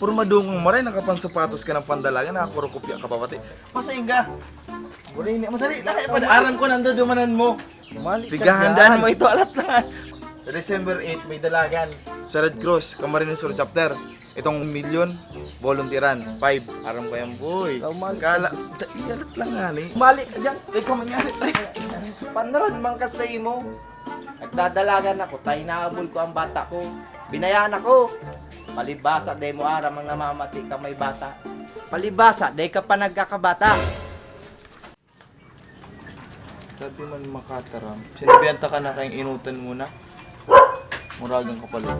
Purmadungong maray, nakapansapatos ka ng pandalaga, nakakurukupya ka pa pati. Masayin ka. Madali, aram ko nando dumanan mo. Pigahandaan mo ito, alat lang. Sa December 8, may dalagan. Sa Red Cross, Camarines Sur Chapter. Itong milyon, volunteeran. 5, aram ko yan, boy. Kala, alat lang nga ni. Mali ka dyan. Ikaw mangyari, ay. Panaran man kasi mo. Nagdadalagan ako, tayo naabol ko ang bata ko. Binayaan ako. Palibasa, day mo aram ang namamati ka may bata. Palibasa, day ka pa nagkakabata. Sabi man makataram. Sinibenta ka na kayong inutan muna. Muragang ka pala.